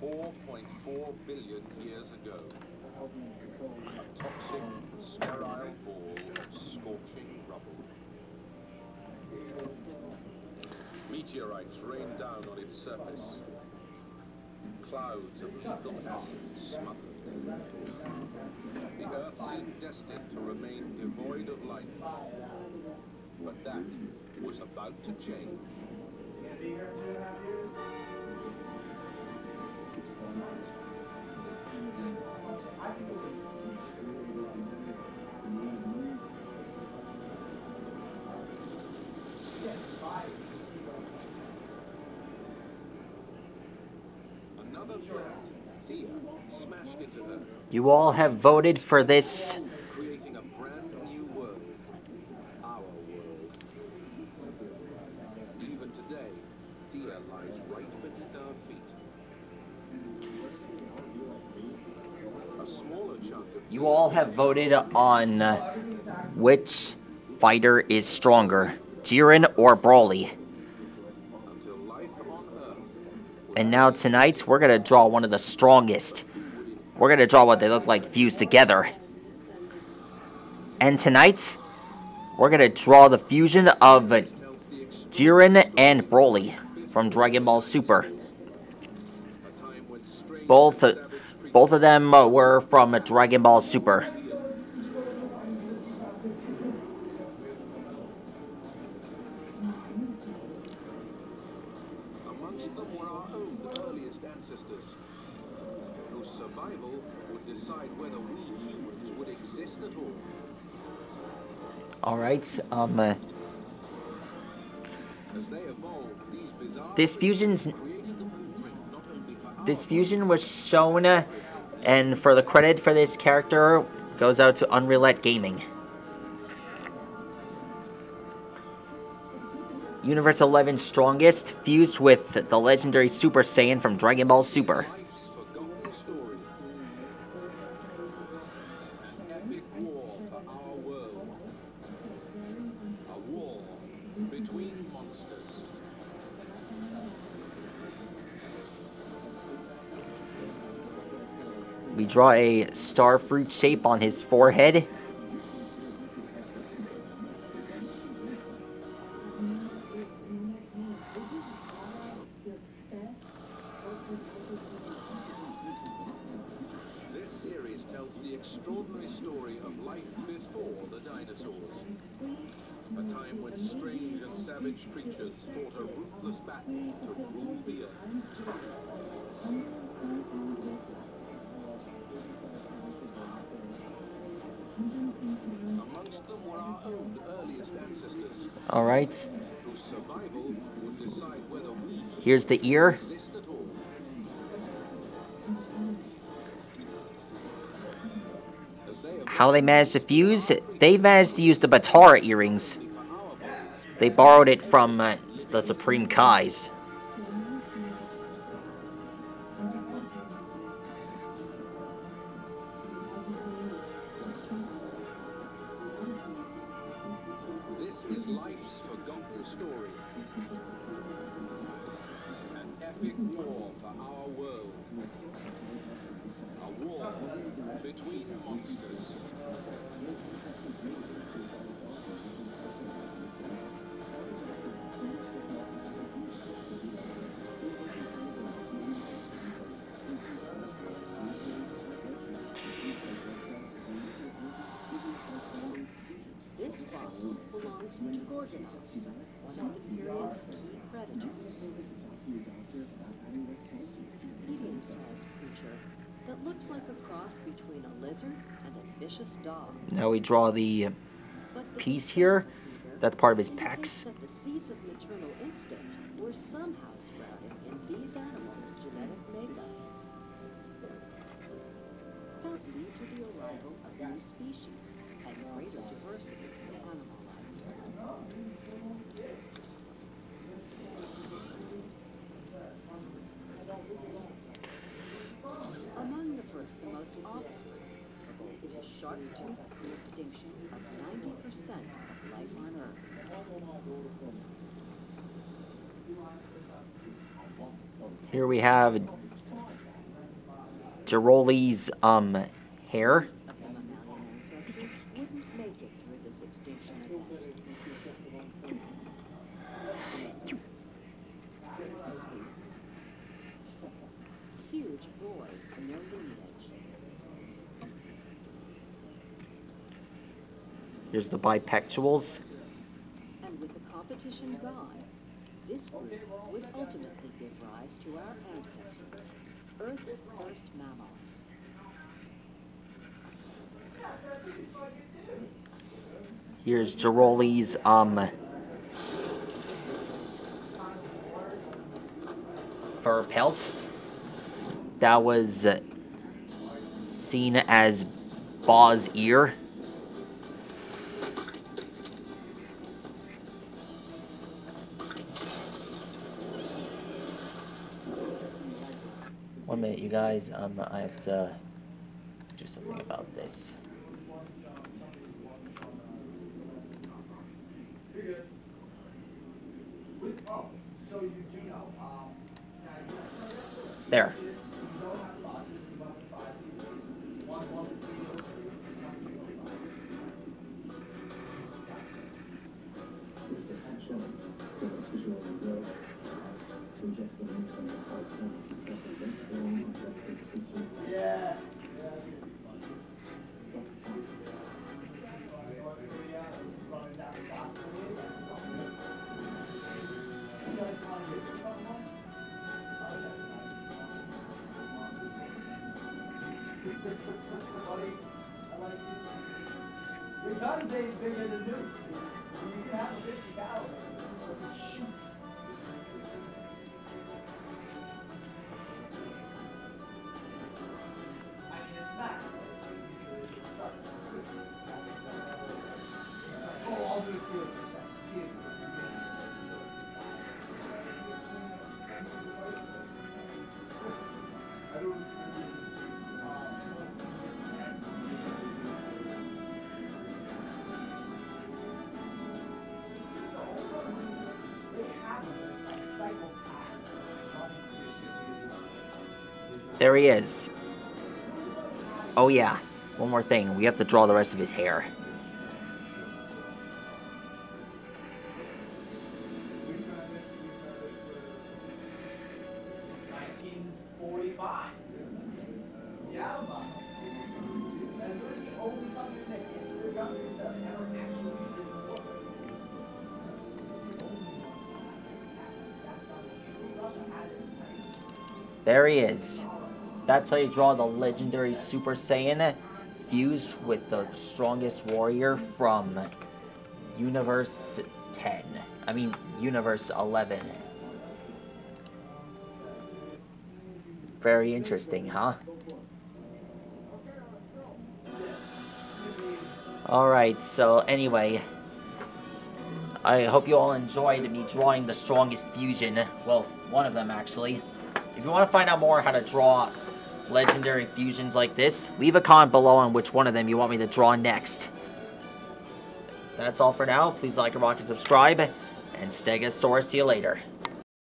4.4 billion years ago. A toxic, sterile ball of scorching rubble. Meteorites rain down on its surface. Clouds of lethal acid smothered. The Earth seemed destined to remain devoid of life. But that was about to change. Another planet, Thea, smashed into Earth. You all have voted for this. Creating a brand new world. Our world. Even today, Thea lies right beneath our feet. A smaller chunk of You all have voted on which fighter is stronger, Jiren or Broly. until life on Earth. And now tonight, we're gonna draw one of the strongest. We're gonna draw what they look like fused together. And tonight, we're gonna draw the fusion of Jiren and Broly from Dragon Ball Super. Both of them were from Dragon Ball Super. Amongst them were our own earliest ancestors, whose survival would decide whether we humans would exist at all. Alright, As they evolved, these bizarre this fusion's created the blueprint not only for our This fusion was shown, and for the credit for this character goes out to Unreal Gaming. Universe 11 Strongest fused with the legendary Super Saiyan from Dragon Ball Super. life's forgotten story. An epic war for our world. A war between monsters. We draw a star fruit shape on his forehead. This series tells the extraordinary story of life before the dinosaurs. A time when strange and savage creatures fought a ruthless battle to rule the earth. Amongst them were our own earliest ancestors, Alright, whose survival would decide whether we here's the ear. exist at all. As they How they managed to fuse? They managed to use the Batara earrings. for our bodies, They borrowed it from the Supreme Kais. this is life's forgotten story. An epic war for our world. A war between monsters. This fossil belongs to Gorgonopes, one of the period's key predators. Medium-sized creature that looks like a cross between a lizard and a vicious dog. Now we draw the But the piece here. breeder That's part of his indicates pecs. that the seeds of maternal instinct were somehow sprouting in these animals' genetic makeup. Help lead to the arrival of new species and greater diversity in animal life. Among the first and most offspring is shark-toothed extinction of 90% of life on Earth. Here we have Jiroly's, hair. Most of the mammalian ancestors wouldn't make it through this extinction event. Huge void in their lineage. Here's the bipectuals. And with the competition gone, this group would ultimately give rise to our ancestors, Earth's first mammals. Here's Jiroly's, fur pelt. That was seen as Baw's ear. One minute, you guys. I have to do something about this. There. Your gun's ain't bigger than this. You can have a 50 caliber. It shoots. I mean, it's not. Oh, all these fields are just There he is. Oh yeah, one more thing. We have to draw the rest of his hair. yeah, Mom. That's really the only country in the history of countries that ever actually did the work. There he is. That's how you draw the legendary Super Saiyan fused with the strongest warrior from Universe 10. I mean, Universe 11. Very interesting, huh? Alright, so anyway, I hope you all enjoyed me drawing the strongest fusion. Well, one of them, actually. If you want to find out more how to draw legendary fusions like this, leave a comment below on which one of them you want me to draw next. That's all for now. Please like, rock, and subscribe. And Stegosaurus, see you later.